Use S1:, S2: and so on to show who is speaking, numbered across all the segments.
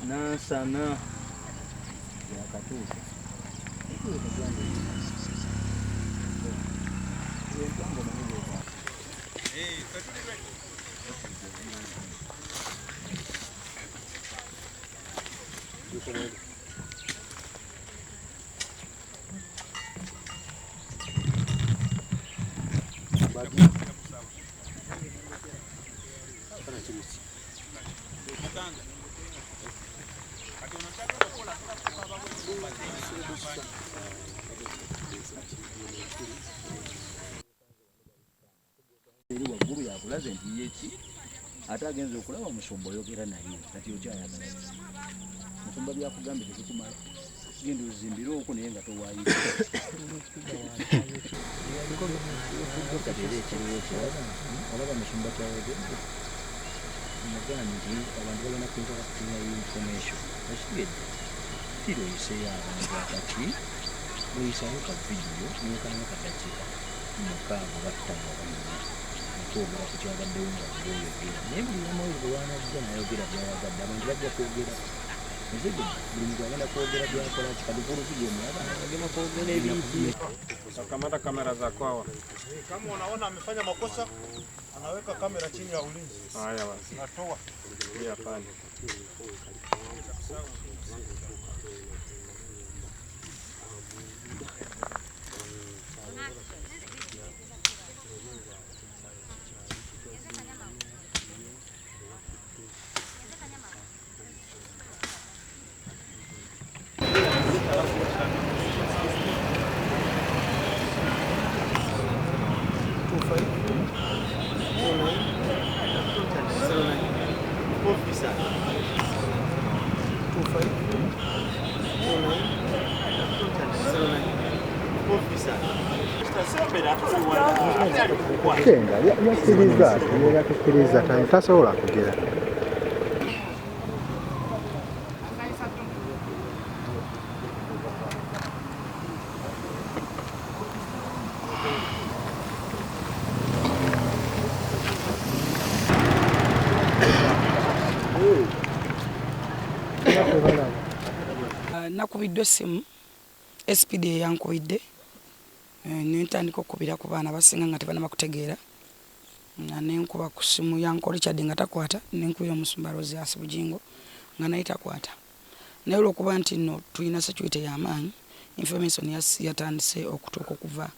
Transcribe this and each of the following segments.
S1: Nasana yakatuka waggulu yakulaze nti yeki ate agenza okulaba omusumba oyogera naye kati okyayagala musumba byakugambye tekikumala genda ozimbire okwo naye nga towaayo olaba musumba kyayogedde nagana nti abantu balina kwinza kakutumya information ekigedde tiroyiseyo abantu akati oyisayo ka vidiyo nekanamu kadakiika mukaaga battano bamanya okwogera ku kyagaddewo nga bwoyogera naye buli amawulire wanajja nayogera byayagadde abantu bajja kwogera ezegedde buli muntu agenda kwogera byakola kikadukulu vidiyo agenda kwogera ebintu.
S2: Kamata kamera za kwawa. Kama unaona amefanya makosa anaweka kamera chini ya ulinzi. Haya basi. Natoa. Pia pale.
S3: Yasikiriza tasobola kugera.
S4: Nakubiddwa essimu SPD yankubidde nentandika okubira ku baana basinga nga tebanaba kutegeera nenkuba ku ssimu yankola kyadde nga takwata nenkubira omusumba Pastor Bujingo nga naye takwata naye olwokuba nti nno tulina security y'amaanyi information yatandise okutuuka okuva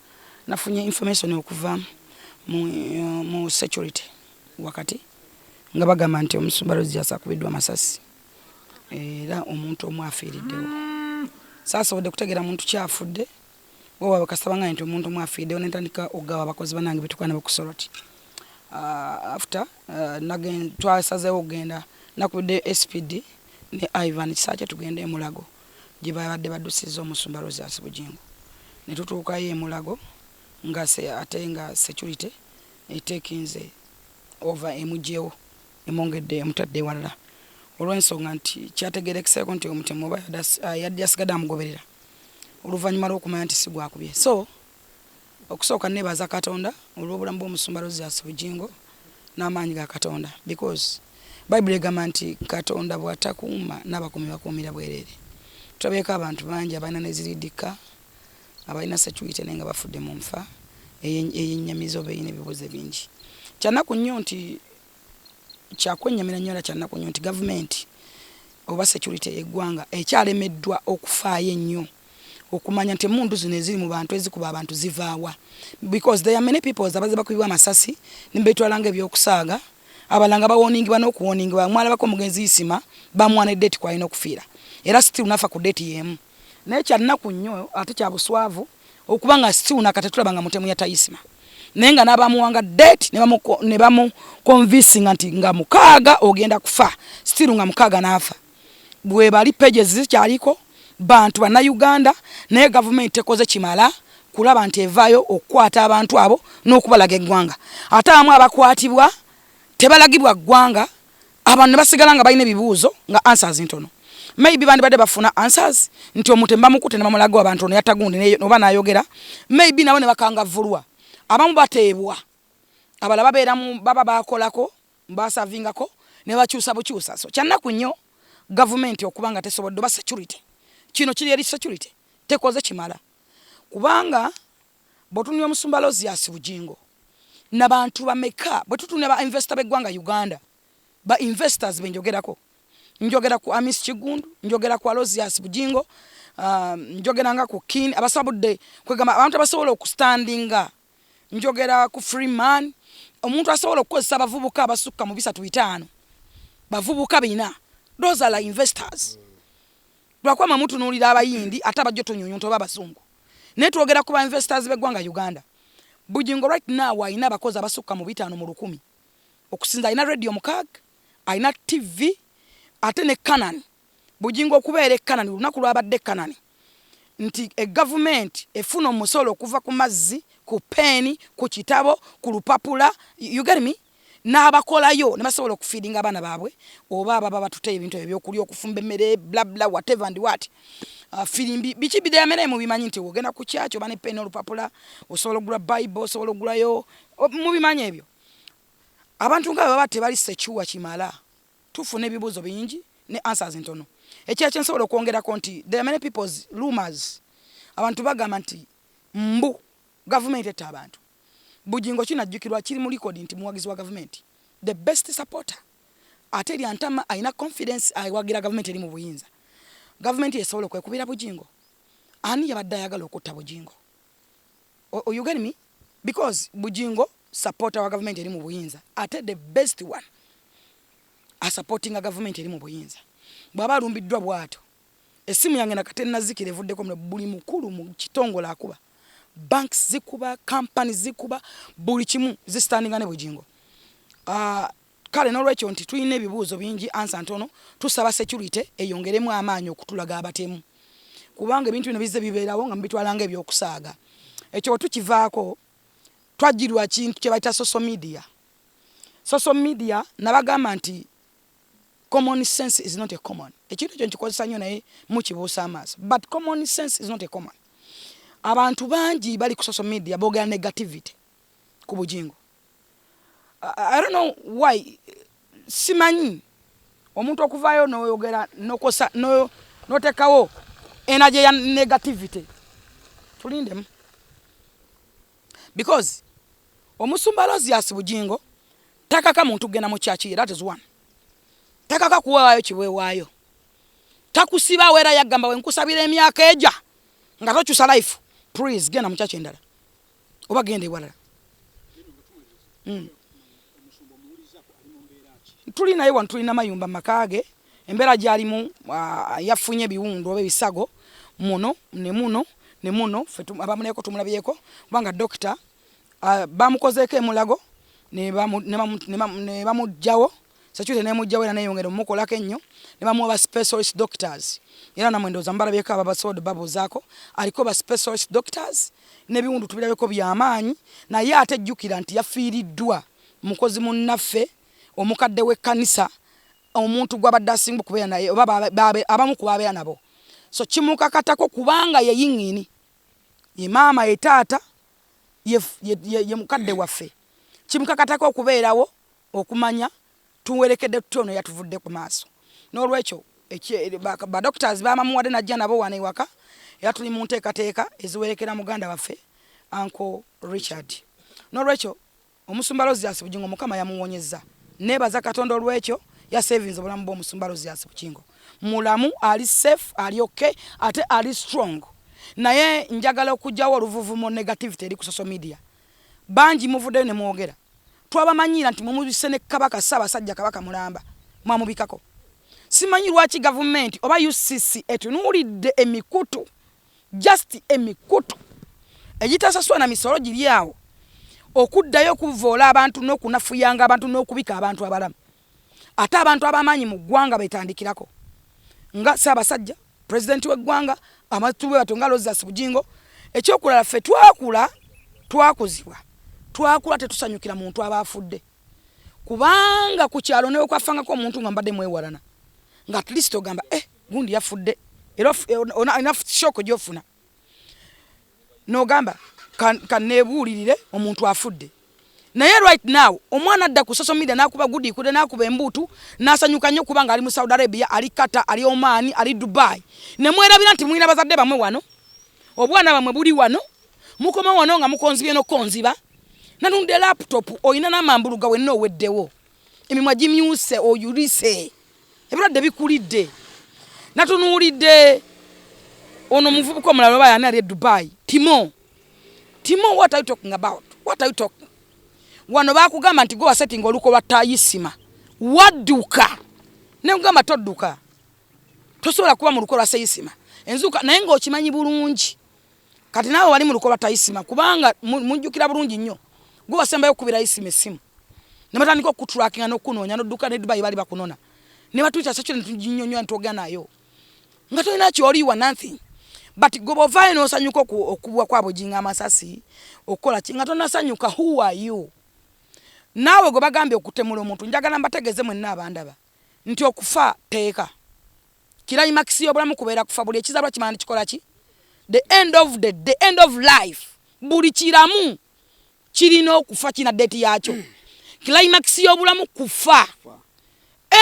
S4: nafunye information okuva mu security wakati nga bagamba nti omusumba Pastor akubiddwa amasasi era omuntu omu afiiriddewo saasobodde kutegeera muntu kyafudde wowe bakasabanga nti omuntu omu afiiriddewo nentandika okugawa abakozi banange betukwana bekusoloti after twasazeewo okugenda nakubidde SPD ne Ivan Kisakye tugende e Mulago gye babadde baddusizza omusumba Pastor Bujingo ne tutuukayo e Mulago ate nga security etekinze over emugyewo emongedde emutadde ewalala olw'ensonga nti kyategeerekiseeko nti omutemu oba yadde yasigadde amugoberera oluvannyuma lw'okumanya nti si gwakubye. So okusooka neebaza Katonda olw'obulamu bw'omusumba Pastor Bujingo n'amaanyi ga Katonda because Bible egamba nti Katonda bw'atakuuma n'abakuumi bakuumira bwereere. Tulabyeko abantu bangi abalina neziridika abalina security naye nga bafudde mu nfa ey'ennyamiza oba eyina ebibuuzo bingi. Kyanaku nnyo nti kyakwennyamira nnyo era kyanaku nnyo nti gavumenti oba security y'eggwanga ekyalemeddwa okufaayo ennyo okumanya nti emundu zino eziri mu bantu ezikuba abantu zivaawa because there are many people abaze bakubibwa amasasi nimbetwalanga ebyokusaaga abalanga bawoningibwa n'okuwoningibwa mwalabako omugenzi Isima bamwana eddeti kwalina okufiira era still nafa ku ddeti yemu naye kyalinaku nnyo ate kya buswavu okubanga still nakate tulabanga mutemu ya Isima naye nga n'abamuwanga ddeti ne bamu convincing nti nga mukaaga ogenda kufa still nga mukaaga n'afa bwe bali pages zikyaliko bantu bana Uganda naye government tekoze kimala kulaba nti evaayo okukwata abantu abo n'okubalaga eggwanga ate abamu abakwatibwa tebalagibwa ggwanga abantu ne basigala nga balina ebibuuzo nga answers ntono. Maybe bandi badde bafuna answers nti omutemba mukute ne bamulaga abantu ono yatagundi oba n'ayogera. Maybe nabo ne bakangavulwa. Abamu bateebwa. Abala babeera mu baba bakolako mbasavingako ne bakyusa bukyusa. So kyannaku nnyo government okubanga tesobodde ba security. Kino kiri eri security tekoze kimala. Kubanga botunya omusumba Lozias Bujingo n'abantu bameka bwetutunya ba investor beggwanga Uganda ba investors benjogerako njogera ku Amis Kigundu njogera ku Lozias Bujingo njogera nga ku Kin abasabudde kwegamba abantu abasobola okustandinga njogera ku Freeman omuntu asobola okukozesa abavubuka abasukka mu 3-5 bavubuka bina those are like investors lwakwa mamutu nulira abayindi atabajjo tonyonyonto babazungu ne twogera ku ba investors beggwanga Uganda. Bujingo right now ayina abakozi abasukka mu 5 mu 1000 okusinza ayina radio mukag ayina TV ate ne Canaan. Bujingo okubeera Canaan lunaku lwabadde Canaan nti government efuna omusolo okuva ku mazzi ku peni ku kitabo ku lupapula you get me n'abakolayo ne basobola okufeedinga abaana baabwe oba baba batute ebintu ebyokulya okufumba emmere bla bla whatever and what filimbi biki bidemere mu bimanyi nti ogenda ku kyacho bane peni olupapula osobola okugula Bible osobola okugulayo mu bimanyi ebyo abantu nga baba tebali sechuwa kimala tufune ebibuzo bingi ne answers ntono ekyacho nsobola okwongerako nti there are many people's rumors abantu bagamba nti mbu government etta abantu. Bujingo kinajjukirwa kiri mu record nti muwagizi wa government the best supporter ateri antama aina confidence ayiwagira government eri mu buyinza. Government yesobola okwekubira Bujingo ani yabadde ayagala okutta Bujingo. You get me? Because Bujingo supporter wa government eri mu buyinza ate the best one a supporting a government eri mu buyinza bwaba lumbiddwa bwato esimu yange nakate nazikire vuddeko mu buli mukulu mu kitongola akuba banks zikuba companies zikuba buli kimu zistandinga ne Bujingo. Kale n'olwekyo nti tuyina ebibuuzo bingi ansa ntono tusaba security eyongeremu amaanyi okutulaga abatemu kubanga ebintu bino bizze bibeerawo nga mbitwalanga ebyokusaaga ekyo tukivaako twajjirwa kintu kye bayita social media nabagamba nti common sense is not a common ekintu ekyo nkikozesa nnyo naye mukibuusa amaaso but common sense is not a common. Abantu bangi bali ku social media boogera negativity ku Bujingo. I don't know why simanyi omuntu okuvaayo noyogera nokosa notekawo energy ya negativity tulindemu because omusumba Lozias Bujingo takaka muntu gena mu church that is one takaka kuwaayo kiweewaayo takusiba wera yagamba wenkusabira emyaka eja nga tokyusa life please gena mu church endala oba gende walala. Tulina yewa tulina mayumba makage embera gyalimu yafunye biwundu oba bisago muno fetu abamuneko tumulabyeko kubanga doctor bamukozeko emulago ne bamujjawo security ne mujjawo ne yongera mukolako ennyo ne bamuwa specialist doctors era namwe ndoza mbalabyeko ababasodo babuzaako aliko ba specialist doctors ne biwundu tubirabeko byamaanyi naye ate jjukira nti yafiiriddwa mukozi munnaffe omukadde w'ekkanisa omuntu gwabadde asinga okubeera naye oba abamu ku babeera nabo so kimukakatako kubanga ye yingini ye maama ye taata ye mukadde waffe kimukakatako okubeerawo okumanya tuwerekedde tutono yatuvudde ku maaso n'olwekyo ba doctors bamamuwadde najja nabo wane waka era tuli mu nteekateeka eziwerekera muganda waffe Uncle Richard n'olwekyo omusumba Lozias Bujingo mukama yamuwonyezza nebaza Katonda olwekyo ya savings obulamu bw'omusumba Lozias Bujingo mulamu ali safe ali okay ate ali strong naye njagala okujjawo oluvuvumo negativity eri ku social media banji muvuddeyo ne mwogera twabamanyira nti mumubise ne kabaka Ssaabasajja Kabaka Mulamba mwamubikako simanyi lwaki government oba UCC etunuulidde emikutu just emikutu egitasaswa na misolo giryawo okuddayo kuvoola abantu n'okunafuyanga abantu n'okubika abantu abalamu ate abantu abamanyi mu ggwanga betandikirako nga Ssaabasajja president w'eggwanga amatube batonga Lozias Bujingo ekyokulala ffe twakula tetusanyukira muntu abafudde kubanga ku kyalo ne kwafangako omuntu nga mbadde mwewalana nga at least ogamba gundi yafudde era enough shock gyofuna n'ogamba kanebuulirire omuntu afudde naye right now omwana adda ku social media nakuba gudi kude nakuba embutu nasanyuka nnyo kubanga ali mu Saudi Arabia ali Qatar ali Oman ali Dubai ne mwerabira nti mwina bazadde bamwe wano obwana bamwe buli wano mukoma wano nga mukonzibye no konziba nanunde laptop oyina n'amambuluga wenna oweddewo emimwa gimyuse oyulise ebirwadde bikulidde natunuulidde ono muvubuka omulala oba yana ali Dubai Timo what are you talking about? What are you talking? Wano bakugamba nti go setting oluko lwa tayisima wadduka ne ngamba todduka tosobola kuba mu luko lwa seyisima enzuka naye nga okimanyi bulungi kati nawe wali mu luko lwa tayisima kubanga munjukira bulungi nnyo go wasembayo kubira isima esimu ne batandika okutrackinga n'okunoonya n'odduka ne Dubai bali bakunona ne batuucha sakyo ntujinyonyo ntogana nayo nga tolina kyoliwa nothing but gobovaye n'osanyuka okubwa kwabo jinga amasasi okola kinga tonasanyuka who are you nawe go bagambye okutemula omuntu njagala mbategeze mwenna abandaba nti okufa teeka kirayi maxi obulamu kubeera kufa buli ekizalwa kimani kikola ki the end of life buli kiramu kirina okufa kina date yakyo climax y'obulamu kufa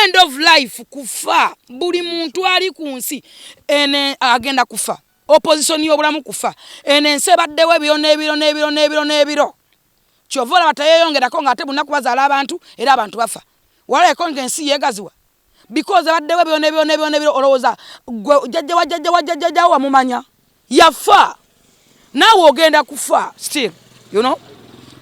S4: end of life kufa buli muntu ali ku nsi ene agenda kufa opposition y'obulamu kufa ene nsebaddewe ebiro kyovola batayeyongerako nga ate bunaku bazaala abantu era abantu bafa wala ekonge ensi yegaziwa because baddewe ebiro olowooza jajja wamumanya yafa nawe ogenda kufa still you know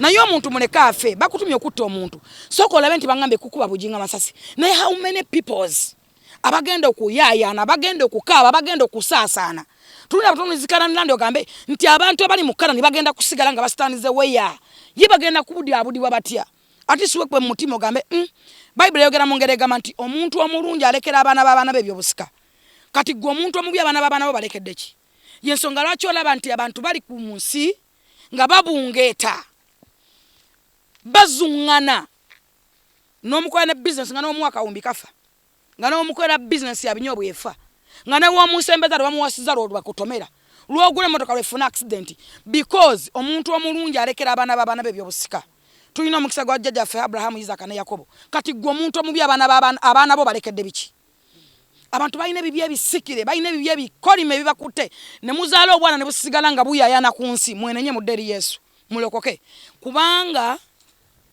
S4: naye omuntu muleka afe bakutumye okutta omuntu soko olabe nti bangambe kukuba Bujingo amasasi naye how many peoples abagenda okuyayana abagenda okukaaba abagenda okusaasaana tulina batonizikana nlande ogambe nti abantu abali mukana ni bagenda kusigala nga bastanize weya ye bagenda kubudibwa batya ati siwe kwe mutima ogambe Bible yogera mu ngere gamba nti omuntu omulungi alekera abaana be ebyobusika kati gwe omuntu omubi abaana bo balekedde ki yensonga lwaki olaba nti abantu bali ku munsi nga babungeeta bazungana n'omukola ne business nga n'omwaka wumbi kafa nga n'omukola business ya binyobo efa nga ne wa musembeza bamuwasiza lwa kutomera lwogule motoka lwefuna accident because omuntu omulungi alekera abaana be byobusika tulina omukisa gwa jjajja ffe Abraham Isaac ne Yakobo kati gwe omuntu omubi abaana bo balekedde biki abantu balina ebibye ebisikire balina ebibye ebikolime ebibakutte ne muzaala obwana ne busigala nga buyayana ku nsi mwenenye mu dderi Yesu mulokoke kubanga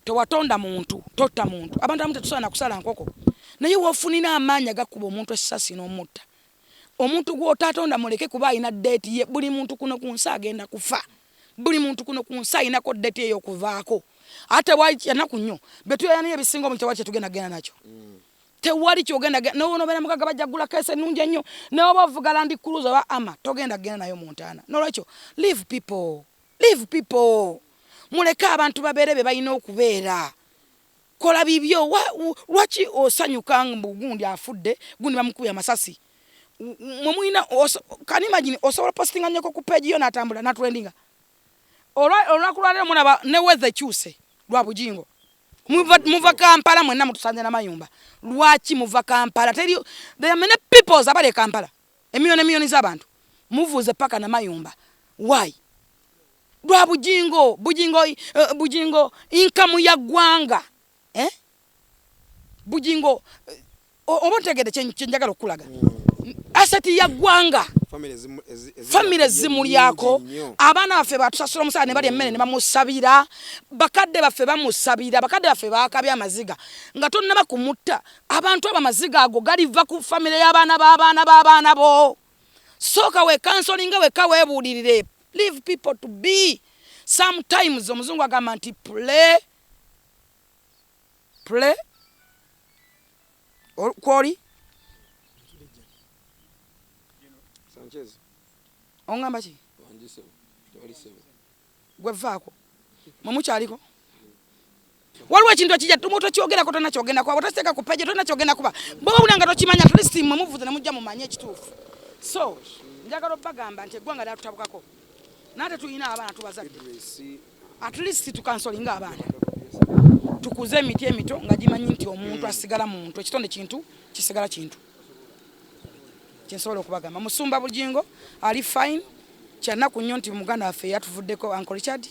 S4: towatonda muntu totta muntu abantu abamu tetusobola kusala nkoko naye wofunina amaanyi agakuba omuntu esasi n'omutta omuntu gw'otatonda muleke kuba alina date ye buli muntu kuno ku nsi agenda kufa buli muntu kuno ku nsi alinako date ye y'okuvaako ate wayanaku nnyo betuyayaniyo ebisinga omu tewali kyetugenda genda nakyo tewali kyogenda nobeera mukaga bajjagula kese nnungi ennyo neoba ovuga Land Cruiser oba ama togenda genda nayo Montana nolwekyo leave people muleke abantu babeere be balina okubeera kola bibyo lwaki osanyuka gundi afudde gundi bamukubye amasasi mwemuyina can you imagine osobola postinga nnyo ku page yo natambula natrendinga olwakulwalero munaba ne weather kyuse lwa Bujingo muva Kampala mwenna mutusanje na mayumba lwaki muva Kampala there are many people abale Kampala emiyoni z'abantu muvuze paka na mayumba why lwa Bujingo income ya gwanga Bujingo obotegede kyenjagala okulaga asati ya gwanga family zimuli yako abana baffe batusasula omusala ne bali emmere ne bamusabira bakadde baffe bamusabira bakadde baffe bakabya amaziga nga tonna bakumutta abantu abamaziga ago galiva ku family y'abaana bo soka we counseling we kawebuulirire leave people to be sometimes omuzungu agamba nti play kwoli ongamba ki gwevaako mumukyaliko waliwo ekintu ekijja tokyogerako tonna kyogenda kuba bwotositeeka ku peje tonna kyogenda kuba boba bulanga tokimanya at least mwe muvuze ne mujja mumanye ekituufu so njagala obbagamba nti eggwanga lyatutabukako naate tulina abaana tubazadde at least tukansolinga abaana tukuze emiti emito nga gimanyi nti omuntu asigala muntu ekitonde kintu kisigala kintu kyensobola okubagamba Musumba Bujingo ali fine kyanaku nnyo nti muganda waffe yatuvuddeko Uncle Richard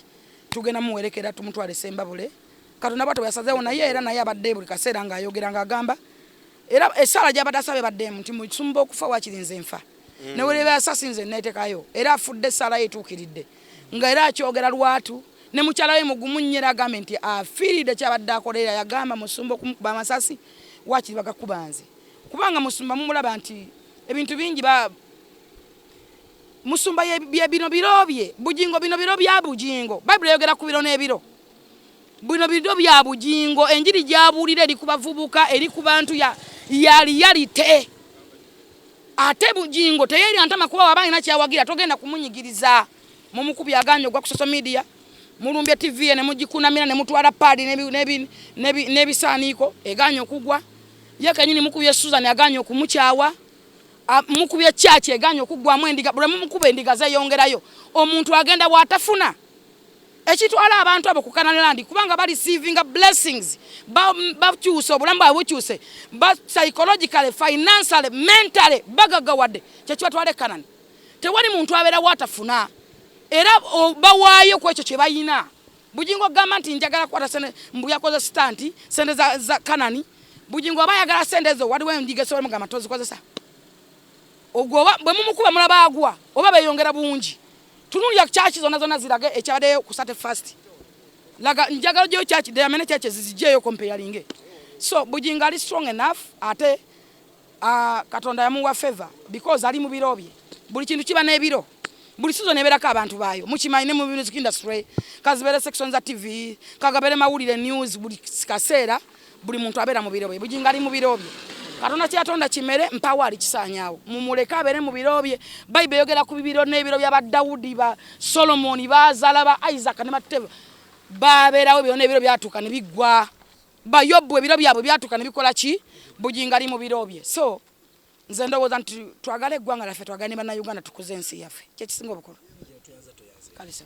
S4: tugenda muwerekera tumutwale Sembabule Katonda bato yasazeewo naye era naye abadde buli kaseera ng'ayogera ng'agamba era essala gy'abadde asaba baddemu nti Musumba okufa wakirinze enfa ne wereba asasinze neetekayo era afudde essala yetuukiridde nga era akyogera lwatu ne mukyala we mugumu nnyera agambe nti afiiridde kyabadde akolera yagamba Musumba okumukuba amasasi wakiri bagakubanze kubanga Musumba mumulaba nti ebintu bingi Musumba bino birobye Bujingo bino biro bya Bujingo Bible yogera ku biro n'ebiro bino biro bya Bujingo enjiri gyabulira eri kubavubuka eri ku bantu yalite ate Bujingo teyeri antama kuba wabangi na kyawagira togenda kumunyigiriza mumukubi aganyo gwa ku social media mulumbye TV ne mugikunamira ne mutwala padi nebisaniko eganyo kugwa yakanyini mukubi Susan aganyo kumukyawa mukubye chache eganyo kugwamu endiga bule mukube endiga zeyongerayo omuntu agenda watafuna ekitwala abantu abo ku Canal Land kubanga bali receiving blessings bakyuse obulamu bwabwe bukyuse psychologically financially mentally bagagawadde kyekitwale Canaan tewali muntu abeera watafuna era bawaayo ku ekyo kye bayina Bujingo gamba nti njagala kwata sene mbu yakoze stanti sende za Canaan Bujingo abayagala sende zo waliwo endiga so mugamba tozikozesa ogwo bwe mumukuba mulaba agwa oba beyongera bungi tunulya church zona zirage ekyade ku Saturday fast laga njagala jo church de amene churches zijeyo comparing so Bujingo ali strong enough ate Katonda yamuwa favor because ali mu birobye buli kintu kiba n'ebiro buli season eberaka abantu bayo mukimanyi mu music industry kazibere sections za TV kagabere mawulire news buli kaseera buli muntu abera mu birobye Bujingo ali mu birobye Katonda kyatonda kimere mpawali kisanyawo mumuleka abere mu birobye Bible yogera ku bibiro n'ebiro bya Daudi ba Solomon bazala ba Isaac ne Mateva baberawo byo n'ebiro byatuka ne bigwa ba Yobu ebiro byabo byatuka ne bikola ki Bujingo ali mu birobye so nze ndowooza nti twagala eggwanga laffe twagane bana Uganda tukuze ensi yaffe kyekisinga obukulu kalisa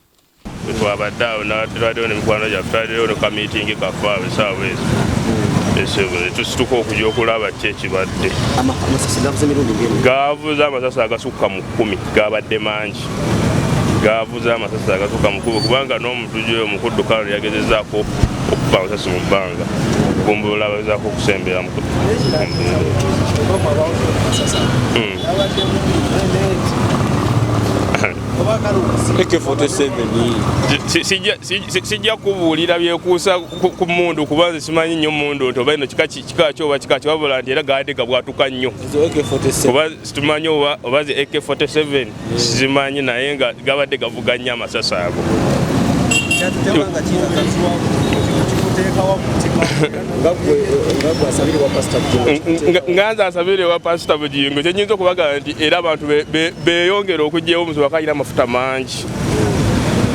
S5: twabaddawo n'atulwaddewo n'emikwano gyaffe twaldewo ne kamiitingi kafaawe saawa ezo tusituka okujja okulaba ki ekibadde gaavuza amasasi agasukka mu 10 gabadde mangi gaavuza amasasi agasukka mu 10 kubanga n'omuntu gyo omukuddukaano yagezezaako okukuba amasasi mu bbanga gumbulula bagezaako okusembera mu sijja kubuulira byekuusa ku mundu kubanze simanyi nnyo mundu nti oba ino kika kyo oba kika kiwabula nti era gaadde gabwatuka nnyo oba situmanyi oba zi AK47 simanyi naye nga gabadde gavuga nnyo amasasi ago nganza asabire wa Pastor Bujingo kyenyinza okubaga nti era abantu beyongera okujjayo omuzi wakayina amafuta mangi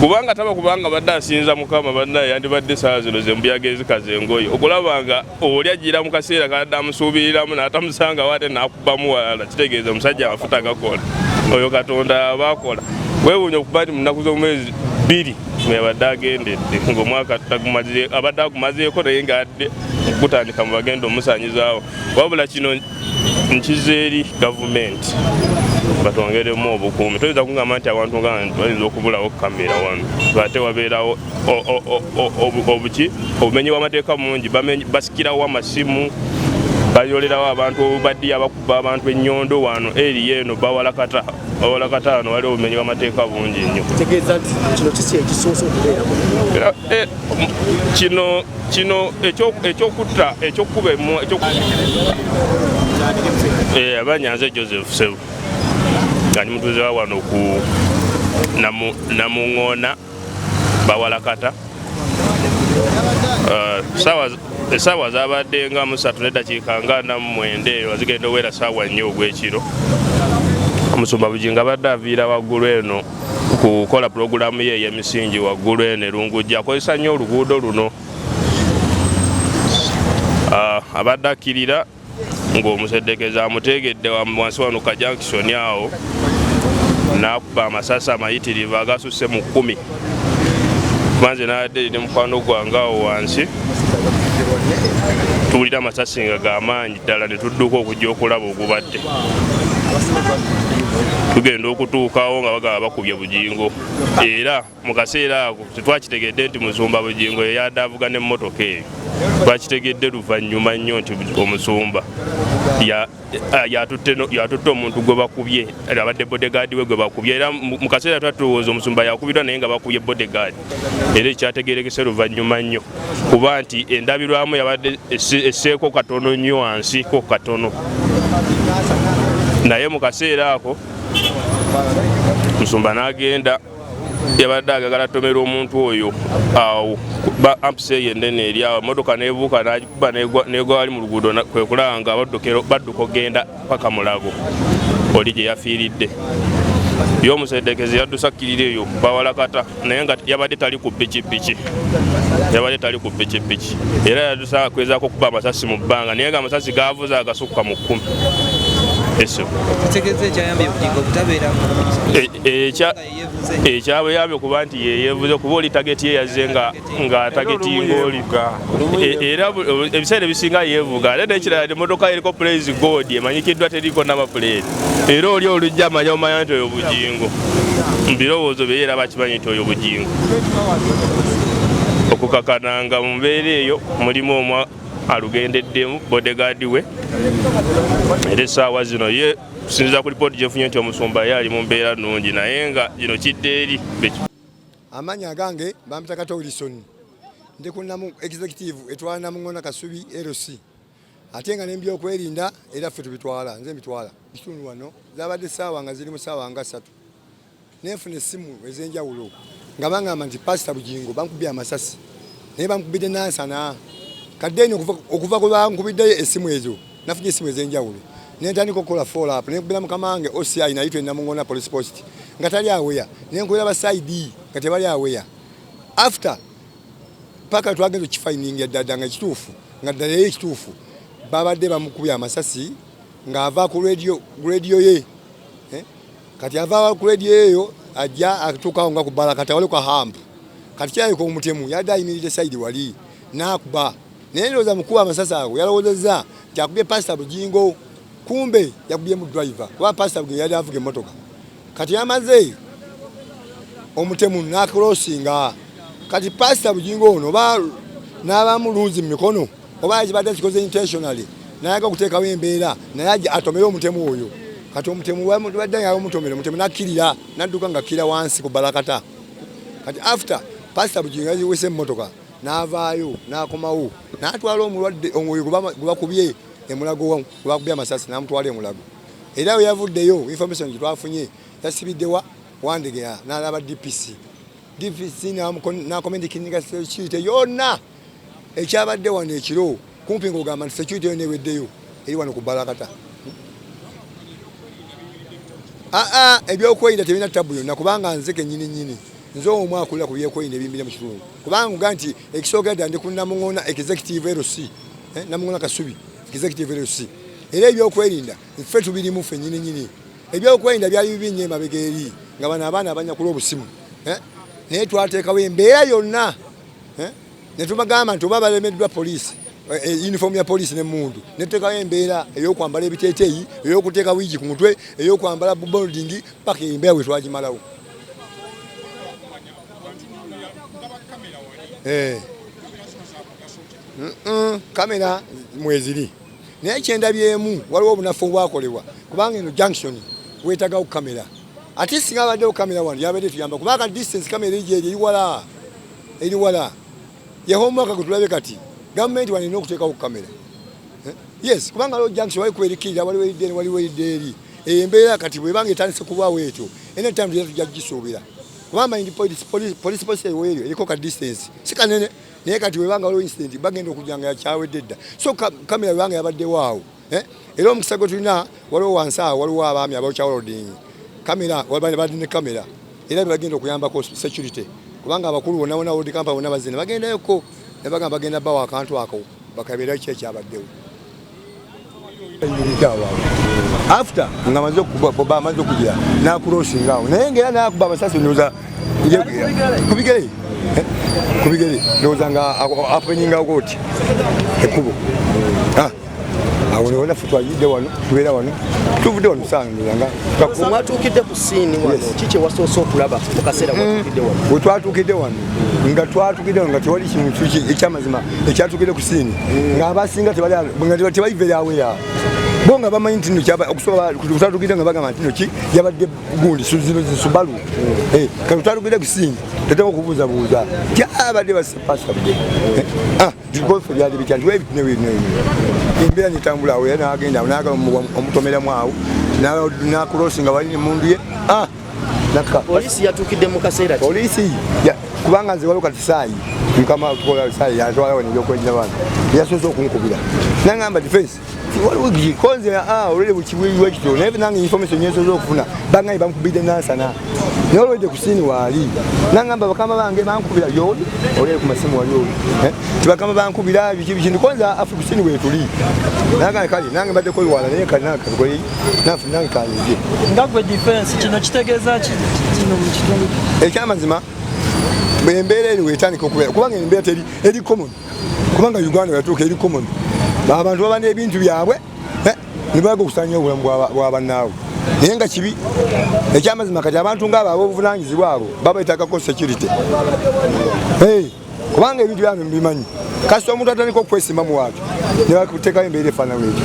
S5: kubanga taba kubanga badde asinza Mukama badde yandibadde saa zino zembuyaga ezikaze engoye okulabanga oli agira mu kaseera kadde amusuubiriramu n'atamusanga wate n'akubamu wala kitegeeza omusajja amafuta gakola oyo Katonda abakola weewuunya okuba nti mu nnaku z'omwezi 2 mwebadde agendedde ng'omwaka abadde agumazeeko naye ng'adde okutandika mu bagenda omusanyizaawo wabula kino nkizeeri gavumenti batwongeremu obukuumi toyinza kugamba nti abantu nga bayinza okubulawo kamera wano ate wabeerawo obumenyi bw'amateeka mungi basikirawo amasimu bayolerawo abantu baddi abakuba abantu ennyondo wano eri eno bawalakata wano waliwo obumenyi bw'amateeka bungi nnyo kino ekyokutta ekyokuba abanyanze Joseph Sebu ali mutuuze wa wano ku Namuŋŋoona bawalakata esaawa zabadde nga 3 n'eddakiika nga 49 wazigenda owera saawa 4 ogw'ekiro Musumba Bujingo abadde aviira waggulu eno kukola pulogulaamu ye ey'emisingi waggulu eno Erungujja akozesa nnyo oluguudo luno abadde akkirira ng'omuseddekeza amutegedde wansi wano ka junction awo n'akuba amasasi amayitirivu agasusse mu 10 manze n'adde ne mukwano gwange awo wansi tuwulira amasasi nga g'amaanyi ddala ne tudduka okujja okulaba ogubadde. Tugenda okutuukawo nga bagaba bakubye Bujingo, era mu kaseera ako tetwakitegedde nti musumba Bujingo yeyadde avuga n'emmotoka eyo. Twakitegedde luvannyuma nnyo nti omusumba yatutte omuntu gwe bakubye, abadde bodegaadi we gwe bakubye, era mu kaseera twatulowooza omusumba yakubirwa naye nga bakubye bodegaadi, era ekyategeerekese luvannyuma nnyo kuba nti endabirwamu yabadde esseeko katono nnyo wansiko katono. Naye mu kaseera ako musumba n'agenda yabadde agagala tomera omuntu oyo awo ampuseye endene eri awo, emmotoka neebuuka n'agikuba negwa wali mu luguudo, kwe kulaba nga badduka ogenda paka Mulago oli gye yafiiridde. Ye omuseddeekezi yaddusakkirira eyo bawalakata, naye nga yabadde tali ku pikipiki, era yaddusa kwezaako okuba amasasi mu bbanga, naye nga amasasi gaavuza agasukka mu 10. Ekyabuyambye kuba nti yeyeevuze kuba oli tageti ye yazze nga tageti ng'oli, era ebiseera ebisinga yeevuga. Ate n'ekirala emmotoka eriko praise God emanyikiddwa teriko n'amapuleeti, era oli olujja amanya nti oyo Bujingo, mu birowoozo bye era bakimanyi nti oyo Bujingo. Okukakananga mu mbeera eyo mulimu omwa alugendeddemu bodegaadi we, era essaawa zino ye kusinziira ku lipooti gyefunye nti omusumba ye ali mu mbeera nnungi, naye nga gino kidde eri.
S6: Amanya gange bampita Kato Wilson, ndi ku executive etwala Namuŋŋona Kasubi LC, ate nga n'ebyokwerinda era ffe tubitwala, nze mbitwala bitundu wano. Zabadde essaawa nga ziri mu ssaawa nga 3 neefuna essimu ez'enjawulo nga baŋŋamba nti Pastor Bujingo bankubye amasasi, naye bankubidde nansana. Kadde okuva ku bankubiddeyo essimu ezo nafunye essimu ez'enjawulo, nentandika okukola follow up, nenkubira mukama wange OCI nayitwa Namuŋŋona Police Post nga tali aweya, nenkubira basaidi nga tebali aweya. After paka twagenza okifaininga eddadda nga kituufu, nga ddala ye ekituufu babadde bamukubye amasasi ng'ava ku radio ye. Kati ava ku radio eyo ajja atuukawo nga ku Balakata wali kwa hampu, kati kyayiko omutemu yadde ayimiridde saidi wali n'akuba. Naye ndowooza mukuba amasasi ago yalowoozezza nti akubye Pastor Bujingo, kumbe yakubye mu driver kuba Pastor Bujingo yali avuga emmotoka. Kati yamaze omutemu n'akrossinga, kati Pastor Bujingo ono n'abamu luuzi mu mikono oba yakibadde akikoze intentionally, nayaga okuteekawo embeera naye ajja atomere omutemu oyo. Kati omutemu badde nga omutomere, omutemu n'akkirira n'adduka ng'akkira wansi ku Balakata. Kati after Pastor Bujingo yaziwese emmotoka n'avaayo n'akomawo n'atwala omulwadde omwoyo gwe bakubye eMulago, gwe bakubye amasasi n'amutwala eMulago. Era we yavuddeyo information gye twafunye yasibiddewa Wandegeya n'alaba DPC n'akomendikininga security yonna ekyabadde wano ekiro, kumpi ng'ogamba nti security yo neweddeyo eri wano ku Balakata. Ebyokwerinda tebirina tabu yonna kubanga nze kennyini nze omwe akulira ku byokwerinda ebimbire mu kitundu, kubanga nti ekisookedda ndi ku Namuŋŋona executive LC, Namuŋŋona Kasubi executive LC, era ebyokwerinda ffe tubirimu ffe nnyini. Ebyokwerinda byali bibi nnyo emabega eri nga bano abaana abanyakula obusimu, naye twateekawo embeera yonna ne tubagamba nti oba balemeddwa poliisi uniform ya poliisi n'emmundu, ne tuteekawo embeera ey'okwambala ebiteeteeyi, ey'okuteeka wiigi ku mutwe, ey'okwambala bolding, paka embeera bwe twagimalawo. Kamera mweziri, naye kyendabyemu waliwo obunafu obwakolebwa kubanga eno junction weetagawo kamera. Ate singa abaddewo kamera wano yabadde tuyamba kubanga distance kamera eri wala yehomwaka gwe tulabe kati gavumenti wano erina okuteekawo kamera. Yes, kubanga waliwo junction wali kwerikirira waliwo eriddeeri embeera kati bwebanga etandise kubaawo etyo ena time tujja kugisuubira kubanga police post eyo eriko ka distance si kanene, naye kati webanga waliwo incident bagenda okujja nga yakyawedde dda, so kamera webanga yabaddewo awo. Era omukisa gwe tulina waliwo wansi awo waliwo abaami abawoloding kamera, badde ne kamera era bagenda okuyambako security kubanga abakulu bonna World Camp bonna bazina bagendayoko ne bagamba bagenda bawa akantu ako bakabera ki ekyabaddewo. After nga maze okuba amaze okujja n'akrossinga awo naye ngera n'akuba amasasi nyoza kubigere kubigere ndoza nga apenyinga okoti ekubo awo ne wona futwa yide wano tubeera wano tuvude wano sanga
S1: mwatuukidde ku siini wano kiki wasoose okulaba mu kaseera mwatuukidde wano
S6: we twatuukidde wano nga tewali kintu ekyamazima ekyatuukidde ku siini ng'abasinga tebaliveeraweera bo nga bamanyi nti twatuukidde nga bagamba nti noki yabadde gundi zino zisubalu kati twatuukidde ku siini teteka okubuuzabuuza tyabadde basepasa bigofe byali bitya nti embeera netambula awo era nagenda nagala omutomeramu awo nakulosi nga wali nemundu ye
S1: poliisi yatuukidde mu kaseera
S6: poliisi kubanga nze waliwo kati saayi mukama tukola saayi yatwalawo nebyokwejina bana yasoose okunkubira nangamba defense waliwo gikonze olwere bukibuliwe kityo naye nange information nyesoze okufuna bangaye bankubidde nansana naye olwedde ku siini waali nangamba bakama bange bankubira yoli olwere ku masimu wali oli tibakama bankubira biki ndikonze afe ku siini wetuli nange kale nange mbadde kwewala naye kale nange kakole nafu nange kanyize
S7: ngagwe defense kino kitegeeza kino mu kitundu
S6: ekyamazima embeera eri wetandika okubeera kubanga embeera teri eri common kubanga Uganda yatuuka eri common abantu baba n'ebintu byabwe ne baga okusanya obulamu bwa bannaabwe naye nga kibi ekyamazima kati abantu ngaabo ab'obuvunanyizibwa abo babaetakako security kubanga ebintu byabwe mubimanyi kasita omuntu atandika okwesimba mu watu ne bakuteekayo embeera efaanana ekyo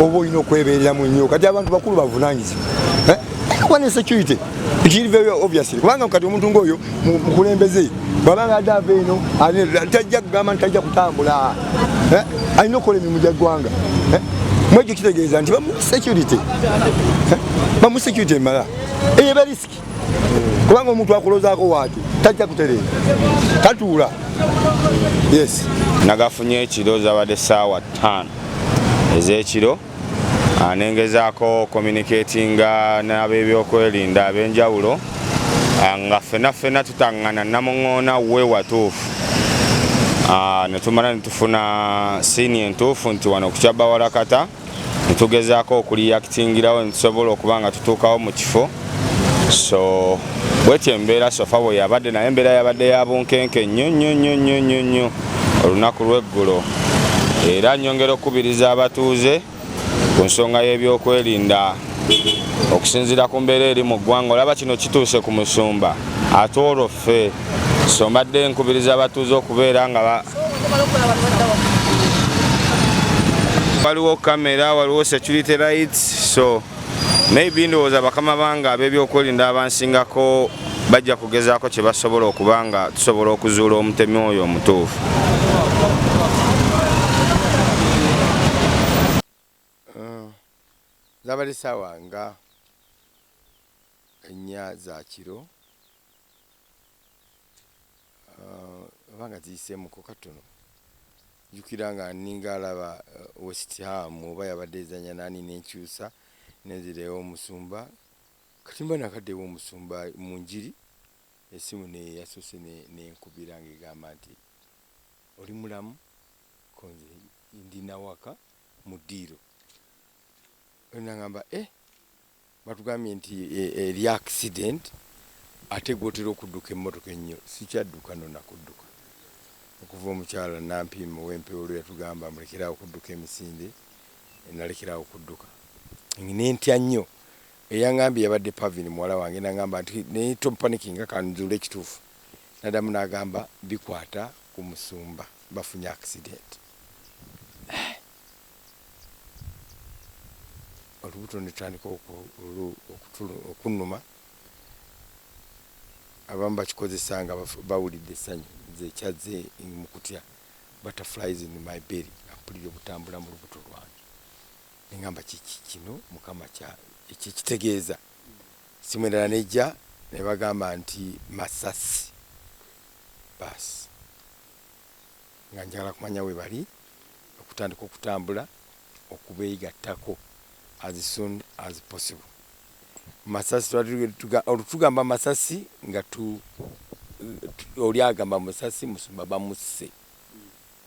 S6: oba olina okwebeereramu nnyo kati abantu bakulu bavunanyizibwa kuba ne security kiri very obviously kubanga kati omuntu ng'oyo mukulembeze babanga adde ava eno tajja kugamba nti tajja kutambula alina okukola emirimu gya ggwanga mwekyo kitegeeza nti bamusecurity emala eyo eba risiki kubanga omuntu akuloozaako waatu tajja kutereeza tatuula yes
S8: nagafunye ekiro zabadde essaawa 5 ez'ekiro nengezaako communicatinga n'ab'ebyokwerinda ab'enjawulo nga ffenna tutaŋŋana namuŋŋoona we watuufu netumala netufuna siini entuufu nti wano ku Kyabawalakata netugezaako okuliyakitingirawo netusobola okuba nga tutuukawo mu kifo so bwetyo embeera sofa bwe yabadde naye embeera yabadde ya bunkenke nnyo olunaku lw'eggulo era nnyongera okukubiriza abatuuze ku nsonga y'ebyokwerinda okusinziira ku mbeera eri mu ggwanga olaba kino kituuse ku musumba ate olwo ffe so mbadde nkubiriza abatuuze okubeera nga waliwo kamera waliwo security lights so maybe ndowooza bakama bange ab'ebyokwerinda abansingako bajja kugezaako kye basobola okuba nga tusobola okuzuula omutemi oyo omutuufu.
S9: zabali sawa nga ennya za kiro abanga ziyiseemuko katono jukira nga ninga alaba West Ham oba yabadde ezanya nani n'enkyusa nezirewo omusumba kati mba nakaddewo omusumba mu njiri esimu yasoose nenkubira ng'egamba nti oli mulamu konze ndina waka mu ddiiro nangamba batugambye nti eri accident ate gwotera okudduka emmotoka ennyo sikyadduka nonakudduka okuva omukyala nampiima ow'empewo olwo yatugamba mulekerawo okudduka emisinde nalekerawo okudduka nentya nnyo eyangambye yabadde Pavini muwala wange nangamba nti naye tompanikinga kanzuula ekituufu nadamu nagamba bikwata ku musumba bafunye accident olubuto netandika okunnuma abamu bakikozesa nga bawulidde essanyu nze kyazze mu kutya butterflies in my belly ampulira obutambula mu lubuto lwange nengamba kino mukama ekikitegeeza simu endala nejja ne bagamba nti masasi basi nga njagala kumanya we bali okutandika okutambula okubeegattako as soon as possible. Masasi tugamba masasi nga oli agamba masasi musumba bamuse.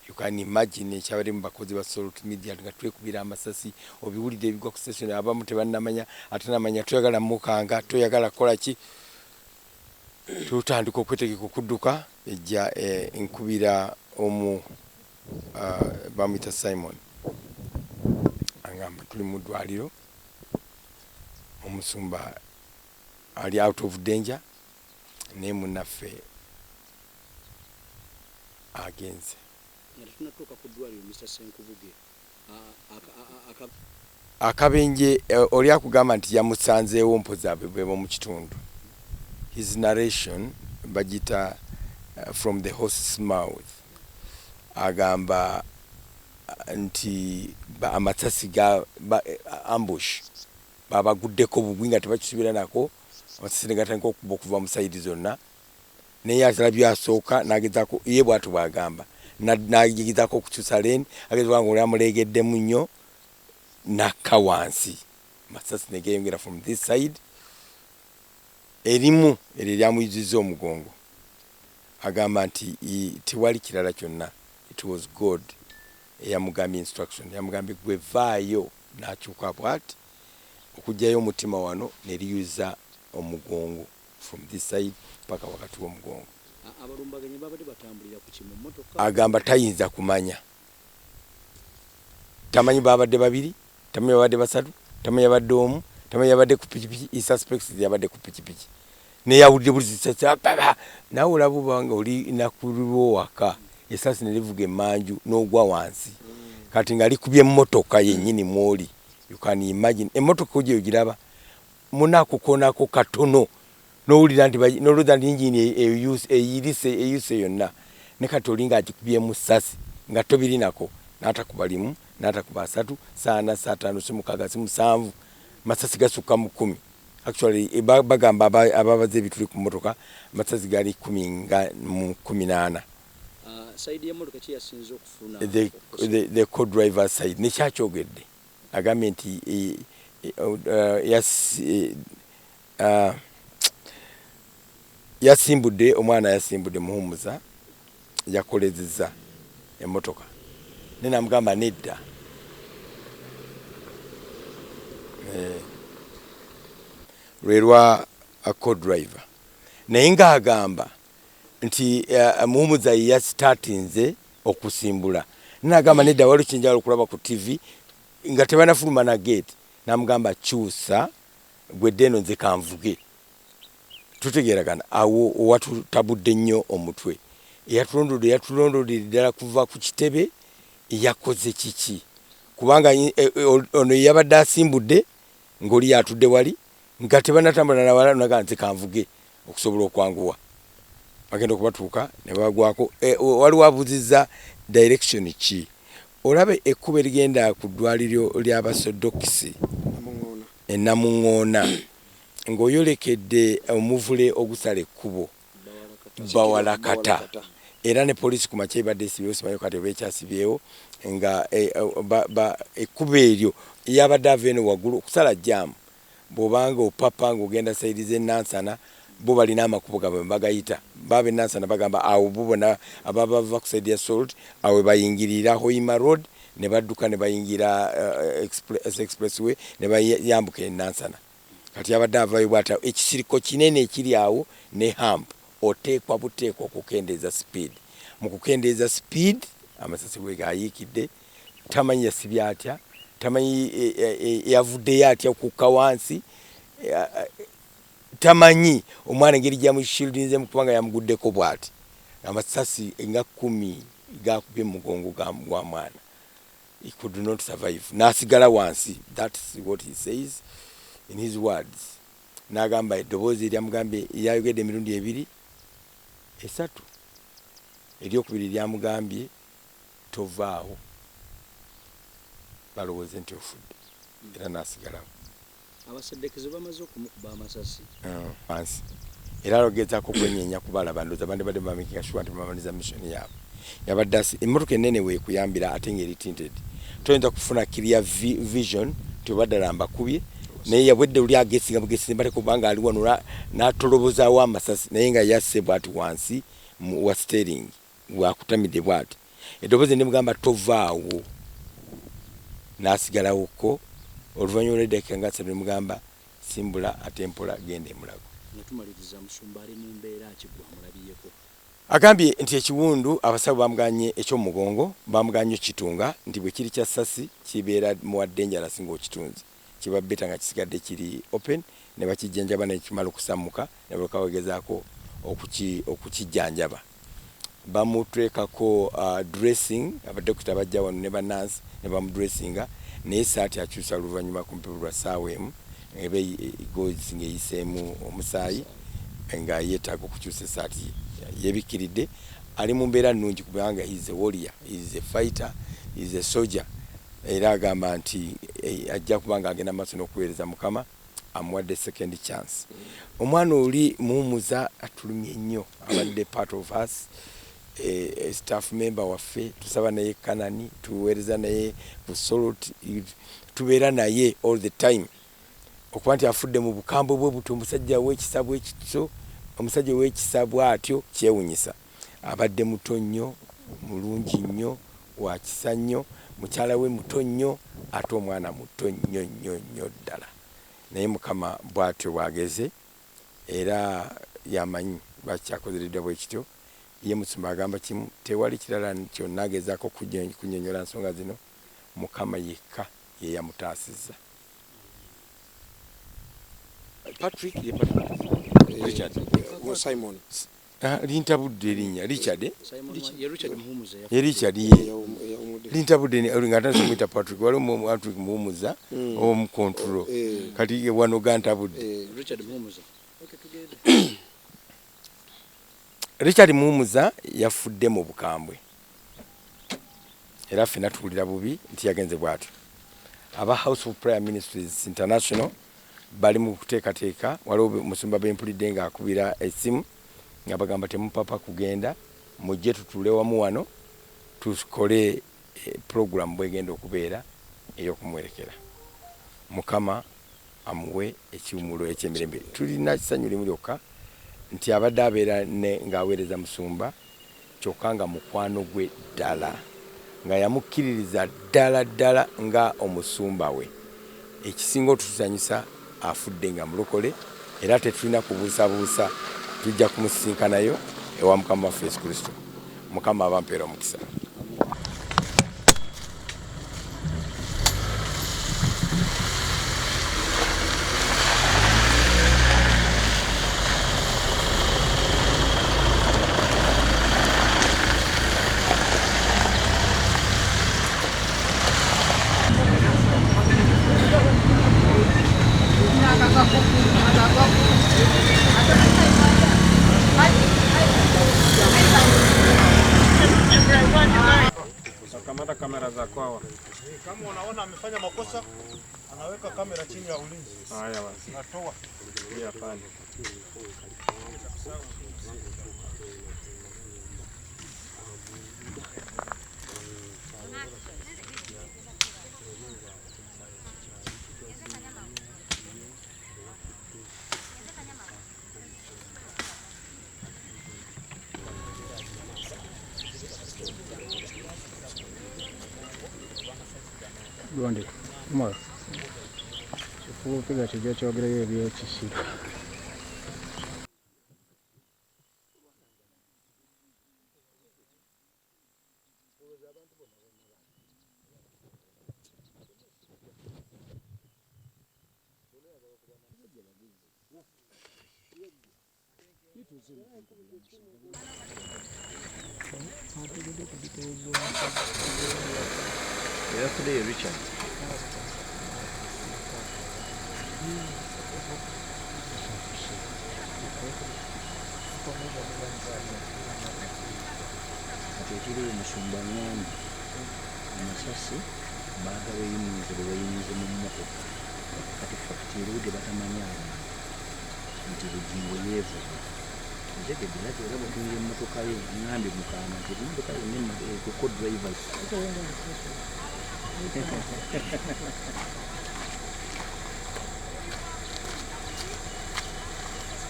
S9: You can imagine ekyabadde mu bakozi ba social media nga twekubira amasasi obiwulidde ebigwa ku station abamu tebannamanya ate namanya toyagala mukanga toyagala kola ki tutandika okwetegeka okudduka ejja nkubira omu bamwita Simon angamba tuli mu ddwaliro omusumba ali out of danger ne munnaffe agenze akabenje oli akugamba nti yamusanzeewo mpozi abebwebo mu kitundu. His narration bagita from the horse's mouth agamba nti amasasi ga ambush babaguddeko bugwi nga tebakisubira nako amasasi negatandika okuva mu sayidi zonna naye atalabye asooka nagezaako ye bwatu bwagamba nagezaako okukyusa leeni agezaako nga oli amuleegeddemu nnyo nakka wansi amasasi negeyongera from this side erimu eryo eryamuyuzizza omugongo agamba nti tewali kirala kyonna. It was God eyamugambye instruction yamugambye gwe vaayo n'akyuka bw'ati okugyayo omutima wano neriyuza omugongo from this side paka wakati w'omugongo.
S1: Abalumbaganyi babadde batambulira ku kimu mmotoka
S9: agamba tayinza kumanya, tamanyi babadde babiri, tamanyi babadde basatu, tamanyi babadde omu, tamanyi babadde ku pikipiki. He suspects yabadde ku pikipiki naye awulidde bulisisa nawe olaba obanga oli nakulirwo waka esasi nelivuga emmanju n'ogwa wansi kati nga likubye emmotoka yennyini mwoli. You can imagine emmotoka ojja ogiraba munakukonako katono n'owulira nti n'olowooza nti yingini eyise yonna ne kati oli ng'agikubyemu ssasi nga tobirinako n'atakuba limu n'atakuba asatu saana saataano simukaaga simusanvu masasi gasukka mu 10. Actually bagamba ababaze ebituli ku mmotoka masasi gali 18.
S1: Side y'emmotoka ki yasinze okufuna
S9: the co-driver side nekyakyogedde agambye nti yasimbudde omwana yasimbudde muhumuza yakolezeza emmotoka nenamugamba nedda lwerwa co-driver naye ng'agamba nti muhumuza yasitatinze okusimbula nagamba nedda wali kinjalo okulaba ku TV nga tebanafuluma na gate namugamba kyusa gwedde eno nze kanvuge tutegeeragana awo watutabudde nnyo omutwe yatulondodde ddala kuva ku kitebe yakoze kiki kubanga ono yabadde asimbudde ng'oli yatudde wali nga tebanatambula nawala naga nze kanvuge okusobola okwanguwa bagenda okubatuuka ne bagwako waliwo abuzizza direction ki olabe ekkuba erigenda ku ddwaliro ly'abasodokisi enamuŋŋoona ng'oyolekedde omuvule ogusala ekkubo bawalakata era ne poliisi ku makya ebadde esibyewo simanyi kati oba ekyasibyewo nga ekkubo eryo yabadde ava eno waggulu okusala jaamu bw'obanga opapa ng'ogenda sayidi z'ennansana bo balina amakubo gaabwe bagayita baba ennansana bagamba awo bo bona ababa bava ku sayidi ya Salt awo bayingirira Hoima Road ne badduka ne bayingira expressway ne bayambuka ennansana kati abadde avayo bwata ekisiriko kinene ekiri awo ne hamp oteekwa buteekwa okukendeeza speed mu kukendeeza speed amasasi bwe gayiikidde tamanyi yasibye atya tamanyi yavuddeyo atya okukka wansi tamanyi omwana engeri gyamushildinze mu kubanga yamuguddeko bw'ati amasasi nga 10 gakubye mu mugongo gwa mwana. He could not survive n'asigala wansi. That's what he says in his words. N'agamba eddoboozi eryamugambye yayogedde emirundi 2 3 eryokubiri lyamugambye tovaawo balowooze nti ofudde era n'asigalawo.
S1: Abaseddekezo bamaze okumukuba amasasi
S9: wansi era alogezaako okwenyeenya kubalaba ndooza bandi badde bamakinga sure nti bamaliza mission yaabwe. Yabadde emmotoka ennene weekuyambira ate ng'eri tinted toyinza kufuna clear vision tobadde mbakubye naye yabwedde oli agesinga bugesinga bate kubanga ali wano n'atolobozaawo amasasi naye nga yasse bw'ati wansi wa steering wakutamidde bw'ati eddoboozi ndimugamba tovaawo n'asigalawoko oluvannyuma lw'eddakiika nga 7 mugamba simbula ate mpola genda emulago.
S1: tumaliriza musumba ali mu mbeera akigwa mulabiyeko.
S9: Agambye nti ekiwundu abasawo bamuganye eky'omugongo bamuganye kitunga nti bwe kiri kya ssasi kibeera mu dangerous ng'okitunzi kiba beta nga kisigadde kiri open ne bakijjanjaba ne kimala okusammuka ne bakawegezaako okukijjanjaba bamutwekako dressing abadokita bajja wano ne bannansi ne bamudressinga naye saati akyusa oluvannyuma ku mpepero lwa ssaawa emu eba gozi ng'eyiseemu omusaayi nga yeetaaga okukyusa esaati yebikiridde ali mu mbeera nnungi kubanga is a warrior, is a fighter, is a soldier era agamba nti ajja kubanga agenda maaso n'okuweereza Mukama amuwadde second chance. Omwana oli muwumuza atulumye nnyo abadde part of us staff member waffe tusaba naye Kanani tuweereza naye Busolo tubeera naye all the time okuba nti afudde mu bukambwe bwe buto omusajja w'ekisabu ekitso omusajja w'ekisabu atyo kyewunyisa abadde muto nnyo mulungi nnyo wa kisa nnyo mukyala we muto nnyo ate omwana muto nnyo nnyo nnyo ddala naye Mukama bw'atyo bwageze era yamanyi bakyakozereddwa bwe kityo ye Musumba agamba kimu tewali kirala kyonna agezaako kunnyonnyola nsonga zino Mukama yekka ye yamutaasizza. Patrick ye Richard
S2: Simon
S9: lintabudde erinnya Richard
S1: ye
S9: Richard ye lintabudde nga tansomita Patrick wali Patrick Muhumuza omu control kati wano gantabudde
S1: Richard Muhumuza.
S9: Richard Muhumuza yafudde mu bukambwe era ffenna tuwulira bubi nti yagenze bw'atyo. Aba House of Prayer Ministries International bali mu kuteekateeka waliwo Musumba bempulidde ng'akubira essimu nga bagamba temupapa kugenda mujje tutuule wamu wano tukole program bwegenda okubeera ey'okumwerekera. Mukama amuwe ekiwumulo eky'emirembe. Tulina kisanyu limu lyokka nti abadde abeera ng'aweereza Musumba kyokka nga mukwano gwe ddala nga yamukkiririza ddala ddala nga omusumba we. Ekisinga otutusanyusa afudde nga mulokole era tetulina kubuusabuusa tujja kumusisinkanayo ewa Mukama waffe Yesu Kristo. Mukama abampeera omukisa.
S2: Kamata kamera za kwawa. Kama unaona amefanya makosa, anaweka kamera chini ya ulinzi. Haya basi. Natoa. Pia pale.
S3: Gonde kumara kifupiga kijja kyogereyo ebyekisiru
S1: Yesterday, Richard. Ekiri Musumba ng'ombe amasasi baga beyimize mu mmotoka kati fakitiri ude batamanya nti Bujingo yeevuga ntegedde nate era bwetunyira emmotoka ye ŋŋambye Mukama nti emmotoka ye nema co-drivers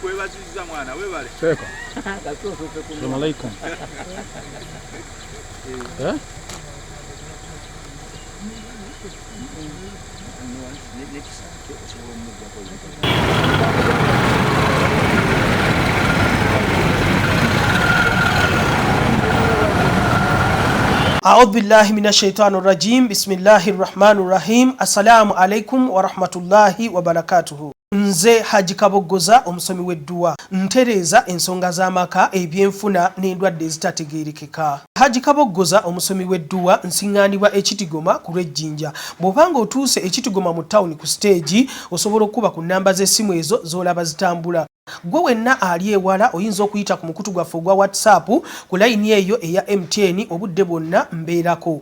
S5: Kwebazizza mwana webale.
S3: Seko. Assalamu alaikum.
S1: next
S10: A'udhu billahi minash shaitanir rajim. Bismillahir rahmanir rahim. Assalamu alaikum wa rahmatullahi wa barakatuhu. Nze Haji Kaboggoza omusomi w'edduwa ntereza ensonga z'amaka ebyenfuna n'endwadde ezitategeerekeka. Haji Kaboggoza omusomi w'edduwa nsiŋŋaanibwa ekitigoma ku lw'ejjinja. Bw'obanga otuuse ekitigoma mu ttawuni ku siteegi osobola okuba ku nnamba z'essimu ezo z'olaba zitambula. Gwe wenna ali ewala oyinza okuyita ku mukutu gwaffe ogwa WhatsApp ku layini eyo eya MTN obudde bwonna mbeerako.